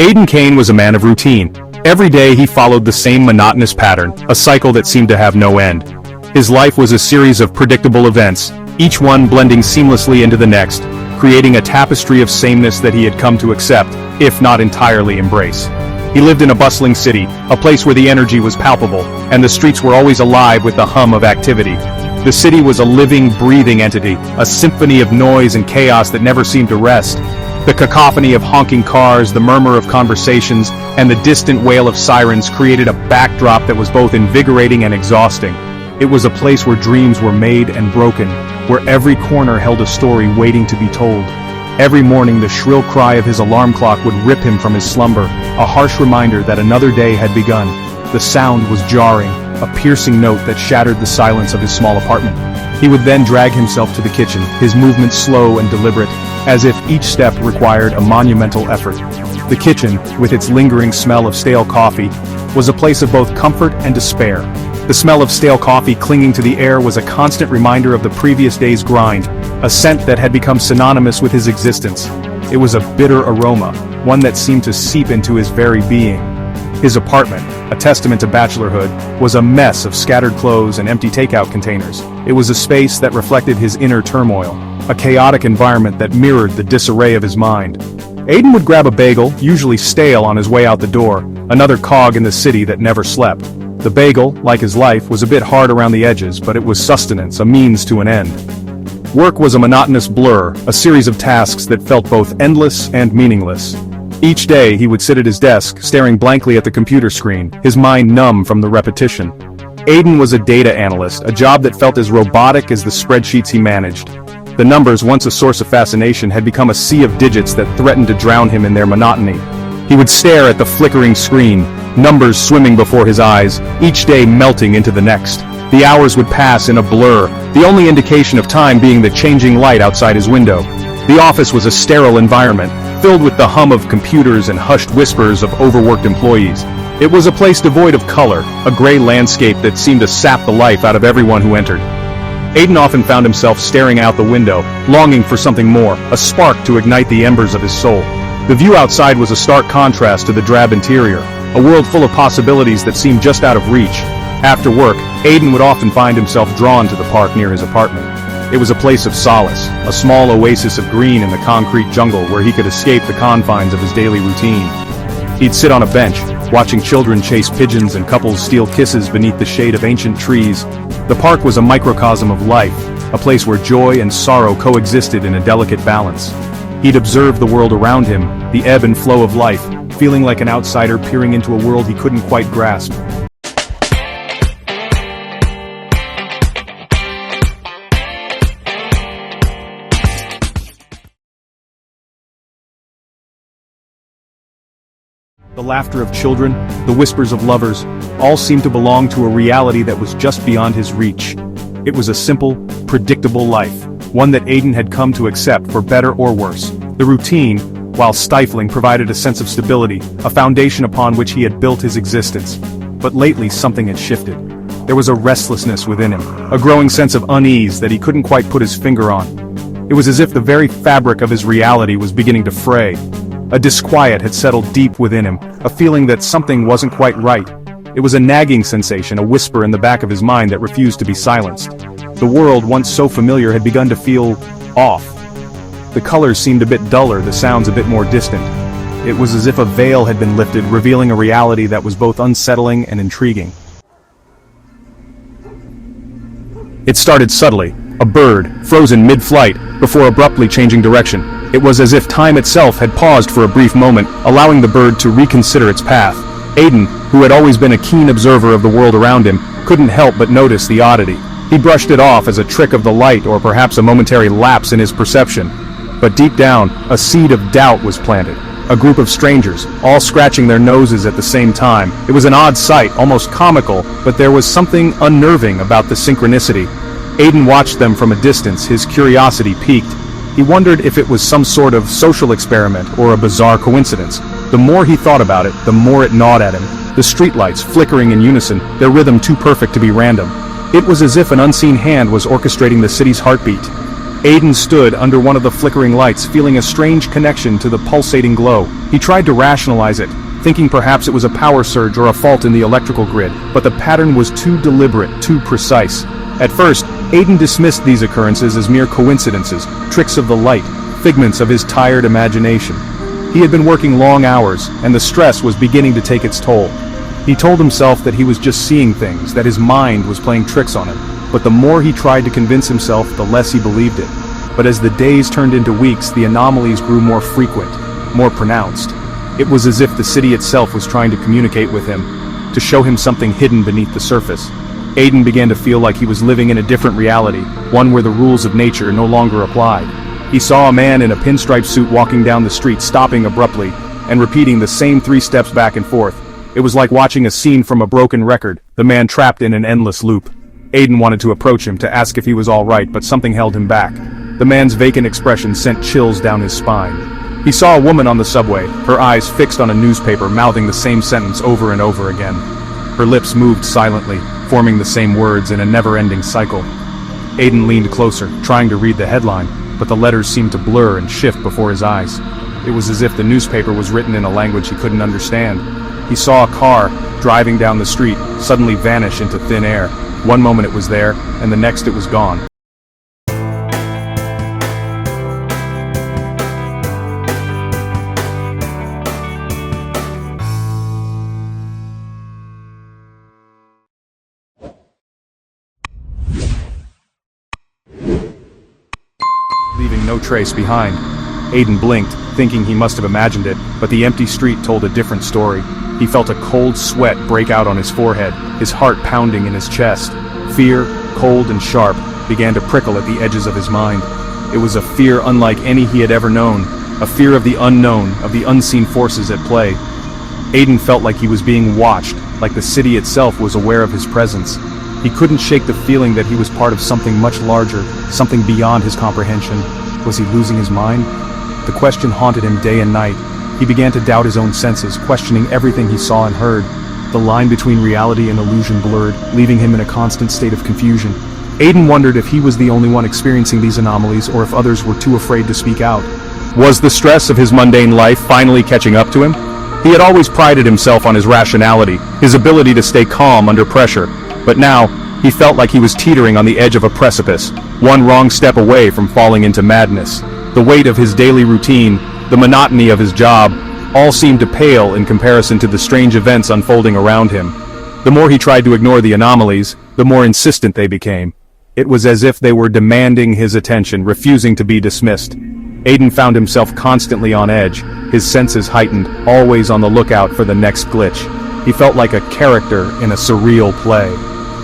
Aiden Kane was a man of routine. Every day he followed the same monotonous pattern, a cycle that seemed to have no end. His life was a series of predictable events, each one blending seamlessly into the next, creating a tapestry of sameness that he had come to accept, if not entirely embrace. He lived in a bustling city, a place where the energy was palpable, and the streets were always alive with the hum of activity. The city was a living, breathing entity, a symphony of noise and chaos that never seemed to rest. The cacophony of honking cars, the murmur of conversations, and the distant wail of sirens created a backdrop that was both invigorating and exhausting. It was a place where dreams were made and broken, where every corner held a story waiting to be told. Every morning the shrill cry of his alarm clock would rip him from his slumber, a harsh reminder that another day had begun. The sound was jarring, a piercing note that shattered the silence of his small apartment. He would then drag himself to the kitchen, his movements slow and deliberate, as if each step required a monumental effort. The kitchen, with its lingering smell of stale coffee, was a place of both comfort and despair. The smell of stale coffee clinging to the air was a constant reminder of the previous day's grind, a scent that had become synonymous with his existence. It was a bitter aroma, one that seemed to seep into his very being. His apartment, a testament to bachelorhood, was a mess of scattered clothes and empty takeout containers. It was a space that reflected his inner turmoil, a chaotic environment that mirrored the disarray of his mind. Aiden would grab a bagel, usually stale, on his way out the door, another cog in the city that never slept. The bagel, like his life, was a bit hard around the edges, but it was sustenance, a means to an end. Work was a monotonous blur, a series of tasks that felt both endless and meaningless. Each day he would sit at his desk, staring blankly at the computer screen, his mind numb from the repetition. Aiden was a data analyst, a job that felt as robotic as the spreadsheets he managed. The numbers, once a source of fascination, had become a sea of digits that threatened to drown him in their monotony. He would stare at the flickering screen, numbers swimming before his eyes, each day melting into the next. The hours would pass in a blur, the only indication of time being the changing light outside his window. The office was a sterile environment, filled with the hum of computers and hushed whispers of overworked employees. It was a place devoid of color, a gray landscape that seemed to sap the life out of everyone who entered. Aiden often found himself staring out the window, longing for something more, a spark to ignite the embers of his soul. The view outside was a stark contrast to the drab interior, a world full of possibilities that seemed just out of reach. After work, Aiden would often find himself drawn to the park near his apartment. It was a place of solace, a small oasis of green in the concrete jungle where he could escape the confines of his daily routine. He'd sit on a bench, watching children chase pigeons and couples steal kisses beneath the shade of ancient trees. The park was a microcosm of life, a place where joy and sorrow coexisted in a delicate balance. He'd observe the world around him, the ebb and flow of life, feeling like an outsider peering into a world he couldn't quite grasp. The laughter of children, the whispers of lovers, all seemed to belong to a reality that was just beyond his reach. It was a simple, predictable life, one that Aiden had come to accept for better or worse. The routine, while stifling, provided a sense of stability, a foundation upon which he had built his existence. But lately something had shifted. There was a restlessness within him, a growing sense of unease that he couldn't quite put his finger on. It was as if the very fabric of his reality was beginning to fray. A disquiet had settled deep within him, a feeling that something wasn't quite right. It was a nagging sensation, a whisper in the back of his mind that refused to be silenced. The world, once so familiar, had begun to feel off. The colors seemed a bit duller, the sounds a bit more distant. It was as if a veil had been lifted, revealing a reality that was both unsettling and intriguing. It started subtly, a bird, frozen mid-flight, before abruptly changing direction. It was as if time itself had paused for a brief moment, allowing the bird to reconsider its path. Aiden, who had always been a keen observer of the world around him, couldn't help but notice the oddity. He brushed it off as a trick of the light or perhaps a momentary lapse in his perception. But deep down, a seed of doubt was planted. A group of strangers, all scratching their noses at the same time. It was an odd sight, almost comical, but there was something unnerving about the synchronicity. Aiden watched them from a distance, his curiosity piqued. He wondered if it was some sort of social experiment or a bizarre coincidence. The more he thought about it, the more it gnawed at him. The streetlights flickering in unison, their rhythm too perfect to be random. It was as if an unseen hand was orchestrating the city's heartbeat. Aiden stood under one of the flickering lights, feeling a strange connection to the pulsating glow. He tried to rationalize it, thinking perhaps it was a power surge or a fault in the electrical grid, but the pattern was too deliberate, too precise. At first, Aiden dismissed these occurrences as mere coincidences, tricks of the light, figments of his tired imagination. He had been working long hours, and the stress was beginning to take its toll. He told himself that he was just seeing things, that his mind was playing tricks on him, but the more he tried to convince himself, the less he believed it. But as the days turned into weeks, the anomalies grew more frequent, more pronounced. It was as if the city itself was trying to communicate with him, to show him something hidden beneath the surface. Aiden began to feel like he was living in a different reality, one where the rules of nature no longer applied. He saw a man in a pinstripe suit walking down the street, stopping abruptly, and repeating the same 3 steps back and forth. It was like watching a scene from a broken record, the man trapped in an endless loop. Aiden wanted to approach him to ask if he was all right, but something held him back. The man's vacant expression sent chills down his spine. He saw a woman on the subway, her eyes fixed on a newspaper, mouthing the same sentence over and over again. Her lips moved silently, forming the same words in a never-ending cycle. Aiden leaned closer, trying to read the headline, but the letters seemed to blur and shift before his eyes. It was as if the newspaper was written in a language he couldn't understand. He saw a car, driving down the street, suddenly vanish into thin air. One moment it was there, and the next it was gone. Leaving no trace behind. Aiden blinked, thinking he must have imagined it, but the empty street told a different story. He felt a cold sweat break out on his forehead, his heart pounding in his chest. Fear, cold and sharp, began to prickle at the edges of his mind. It was a fear unlike any he had ever known, a fear of the unknown, of the unseen forces at play. Aiden felt like he was being watched, like the city itself was aware of his presence. He couldn't shake the feeling that he was part of something much larger, something beyond his comprehension. Was he losing his mind? The question haunted him day and night. He began to doubt his own senses, questioning everything he saw and heard. The line between reality and illusion blurred, leaving him in a constant state of confusion. Aiden wondered if he was the only one experiencing these anomalies or if others were too afraid to speak out. Was the stress of his mundane life finally catching up to him? He had always prided himself on his rationality, his ability to stay calm under pressure. But now, he felt like he was teetering on the edge of a precipice, one wrong step away from falling into madness. The weight of his daily routine, the monotony of his job, all seemed to pale in comparison to the strange events unfolding around him. The more he tried to ignore the anomalies, the more insistent they became. It was as if they were demanding his attention, refusing to be dismissed. Aiden found himself constantly on edge, his senses heightened, always on the lookout for the next glitch. He felt like a character in a surreal play,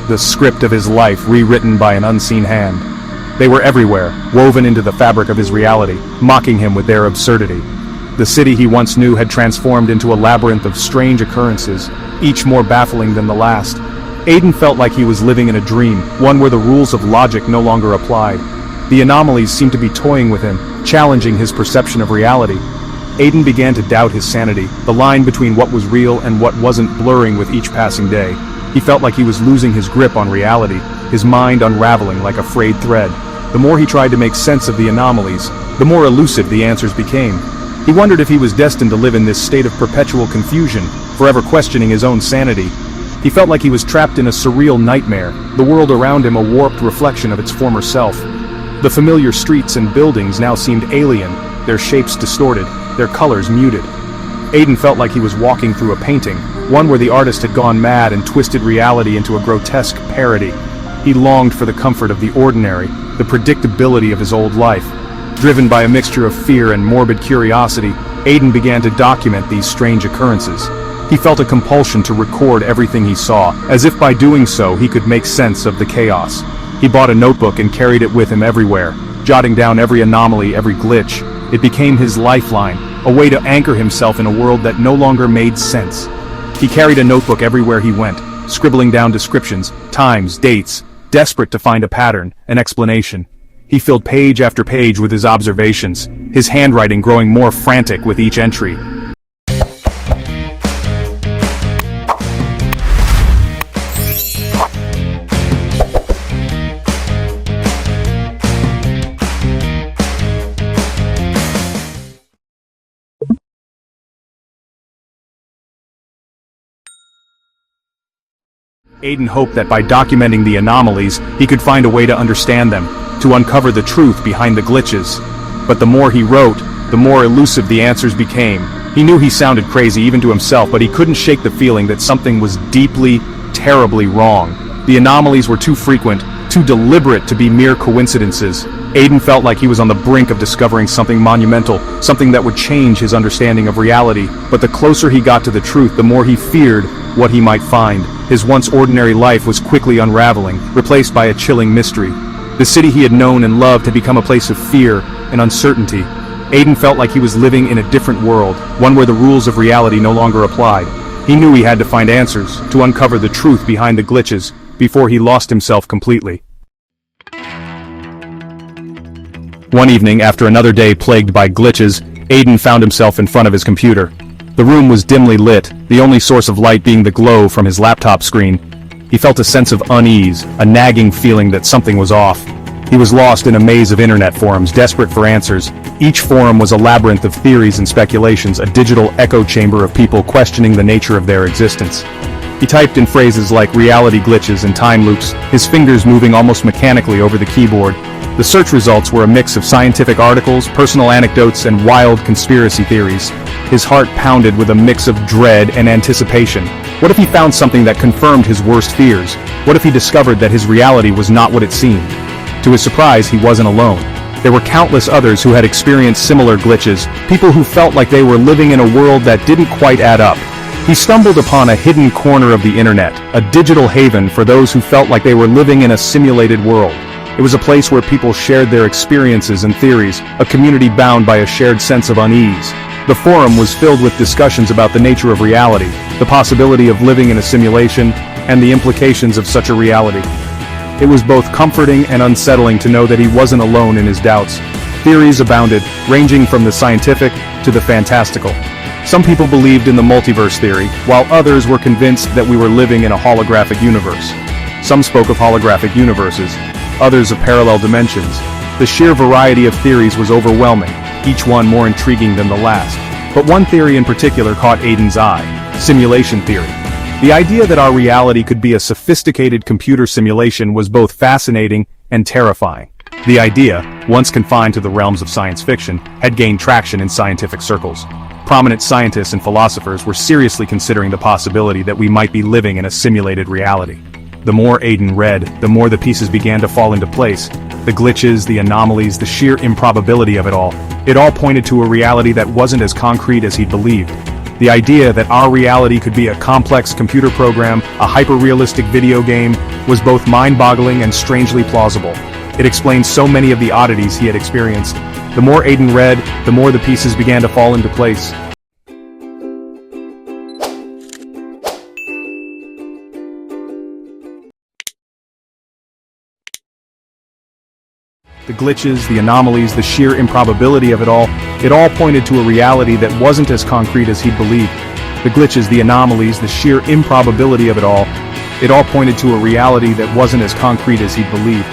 the script of his life rewritten by an unseen hand. They were everywhere, woven into the fabric of his reality, mocking him with their absurdity. The city he once knew had transformed into a labyrinth of strange occurrences, each more baffling than the last. Aiden felt like he was living in a dream, one where the rules of logic no longer applied. The anomalies seemed to be toying with him, challenging his perception of reality. Aiden began to doubt his sanity, the line between what was real and what wasn't blurring with each passing day. He felt like he was losing his grip on reality, his mind unraveling like a frayed thread. The more he tried to make sense of the anomalies, the more elusive the answers became. He wondered if he was destined to live in this state of perpetual confusion, forever questioning his own sanity. He felt like he was trapped in a surreal nightmare, the world around him a warped reflection of its former self. The familiar streets and buildings now seemed alien, their shapes distorted, their colors muted. Aiden felt like he was walking through a painting, one where the artist had gone mad and twisted reality into a grotesque parody. He longed for the comfort of the ordinary, the predictability of his old life. Driven by a mixture of fear and morbid curiosity, Aiden began to document these strange occurrences. He felt a compulsion to record everything he saw, as if by doing so he could make sense of the chaos. He bought a notebook and carried it with him everywhere, jotting down every anomaly, every glitch. It became his lifeline, a way to anchor himself in a world that no longer made sense. He carried a notebook everywhere he went, scribbling down descriptions, times, dates, desperate to find a pattern, an explanation. He filled page after page with his observations, his handwriting growing more frantic with each entry. Aiden hoped that by documenting the anomalies, he could find a way to understand them, to uncover the truth behind the glitches. But the more he wrote, the more elusive the answers became. He knew he sounded crazy even to himself, but he couldn't shake the feeling that something was deeply, terribly wrong. The anomalies were too frequent, too deliberate to be mere coincidences. Aiden felt like he was on the brink of discovering something monumental, something that would change his understanding of reality. But the closer he got to the truth, the more he feared what he might find. His once ordinary life was quickly unraveling, replaced by a chilling mystery. The city he had known and loved had become a place of fear and uncertainty. Aiden felt like he was living in a different world, one where the rules of reality no longer applied. He knew he had to find answers, to uncover the truth behind the glitches, before he lost himself completely. One evening, after another day plagued by glitches, Aiden found himself in front of his computer. The room was dimly lit, the only source of light being the glow from his laptop screen. He felt a sense of unease, a nagging feeling that something was off. He was lost in a maze of internet forums, desperate for answers. Each forum was a labyrinth of theories and speculations, a digital echo chamber of people questioning the nature of their existence. He typed in phrases like reality glitches and time loops, his fingers moving almost mechanically over the keyboard. The search results were a mix of scientific articles, personal anecdotes, and wild conspiracy theories. His heart pounded with a mix of dread and anticipation. What if he found something that confirmed his worst fears? What if he discovered that his reality was not what it seemed? To his surprise, he wasn't alone. There were countless others who had experienced similar glitches, people who felt like they were living in a world that didn't quite add up. He stumbled upon a hidden corner of the internet, a digital haven for those who felt like they were living in a simulated world. It was a place where people shared their experiences and theories, a community bound by a shared sense of unease. The forum was filled with discussions about the nature of reality, the possibility of living in a simulation, and the implications of such a reality. It was both comforting and unsettling to know that he wasn't alone in his doubts. Theories abounded, ranging from the scientific to the fantastical. Some people believed in the multiverse theory, while others were convinced that we were living in a holographic universe. Some spoke of holographic universes, others of parallel dimensions. The sheer variety of theories was overwhelming, each one more intriguing than the last. But one theory in particular caught Aiden's eye: simulation theory. The idea that our reality could be a sophisticated computer simulation was both fascinating and terrifying. The idea, once confined to the realms of science fiction, had gained traction in scientific circles. Prominent scientists and philosophers were seriously considering the possibility that we might be living in a simulated reality. The more Aiden read, the more the pieces began to fall into place. The glitches, the anomalies, the sheer improbability of it all pointed to a reality that wasn't as concrete as he'd believed. The idea that our reality could be a complex computer program, a hyper-realistic video game, was both mind-boggling and strangely plausible. It explained so many of the oddities he had experienced. The more Aiden read, the more the pieces began to fall into place. The glitches, the anomalies, the sheer improbability of it all pointed to a reality that wasn't as concrete as he'd believed. The glitches, the anomalies, the sheer improbability of it all pointed to a reality that wasn't as concrete as he'd believed.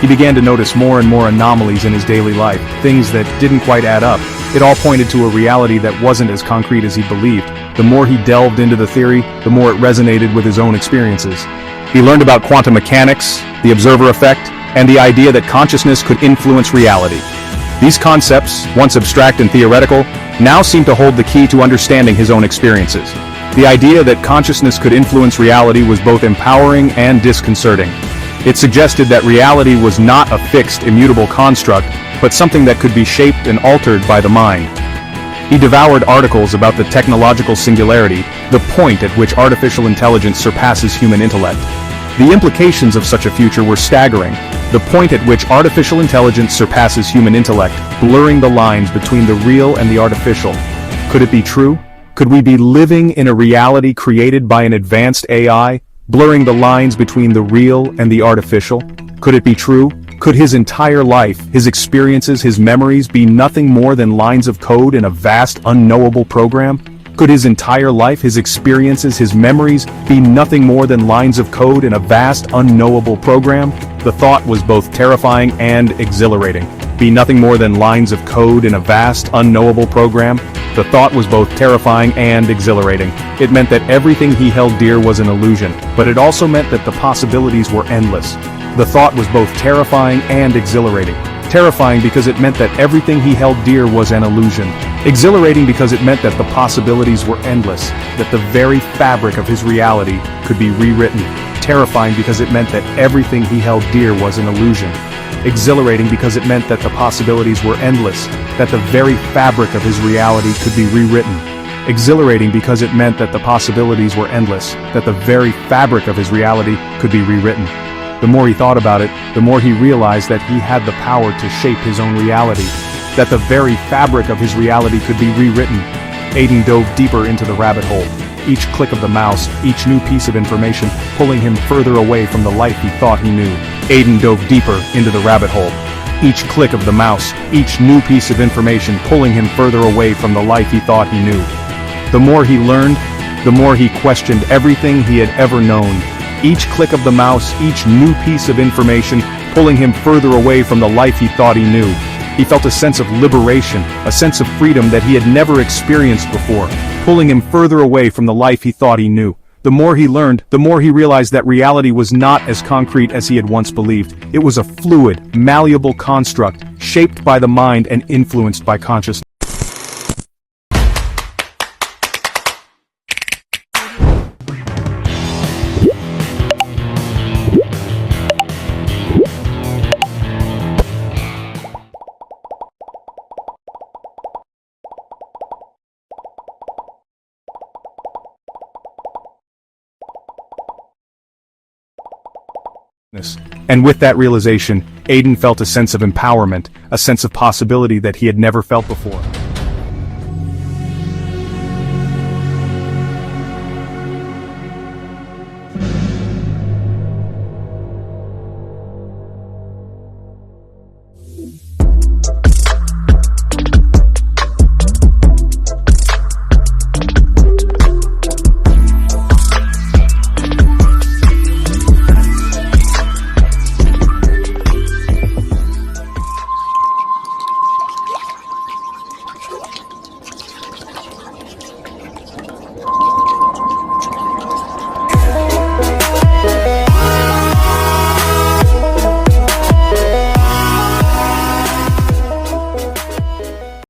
He began to notice more and more anomalies in his daily life, things that didn't quite add up. It all pointed to a reality that wasn't as concrete as he'd believed. The more he delved into the theory, the more it resonated with his own experiences. He learned about quantum mechanics, the observer effect, and the idea that consciousness could influence reality. These concepts, once abstract and theoretical, now seem to hold the key to understanding his own experiences. The idea that consciousness could influence reality was both empowering and disconcerting. It suggested that reality was not a fixed, immutable construct, but something that could be shaped and altered by the mind. He devoured articles about the technological singularity, the point at which artificial intelligence surpasses human intellect. The implications of such a future were staggering. The point at which artificial intelligence surpasses human intellect, blurring the lines between the real and the artificial. Could it be true? Could we be living in a reality created by an advanced AI, blurring the lines between the real and the artificial? Could it be true? Could his entire life, his experiences, his memories be nothing more than lines of code in a vast, unknowable program? Could his entire life, his experiences, his memories be nothing more than lines of code in a vast, unknowable program? The thought was both terrifying and exhilarating. Be nothing more than lines of code in a vast, unknowable program? The thought was both terrifying and exhilarating. It meant that everything he held dear was an illusion, but it also meant that the possibilities were endless. The thought was both terrifying and exhilarating. Terrifying because it meant that everything he held dear was an illusion. Exhilarating because it meant that the possibilities were endless, that the very fabric of his reality could be rewritten. Terrifying because it meant that everything he held dear was an illusion. Exhilarating because it meant that the possibilities were endless, that the very fabric of his reality could be rewritten. Exhilarating because it meant that the possibilities were endless, that the very fabric of his reality could be rewritten. The more he thought about it, the more he realized that he had the power to shape his own reality, that the very fabric of his reality could be rewritten. Aiden dove deeper into the rabbit hole. Each click of the mouse, each new piece of information, pulling him further away from the life he thought he knew. Aiden dove deeper into the rabbit hole. Each click of the mouse, each new piece of information, pulling him further away from the life he thought he knew. The more he learned, the more he questioned everything he had ever known. Each click of the mouse, each new piece of information, pulling him further away from the life he thought he knew. He felt a sense of liberation, a sense of freedom that he had never experienced before, pulling him further away from the life he thought he knew. The more he learned, the more he realized that reality was not as concrete as he had once believed. It was a fluid, malleable construct, shaped by the mind and influenced by consciousness. And with that realization, Aiden felt a sense of empowerment, a sense of possibility that he had never felt before.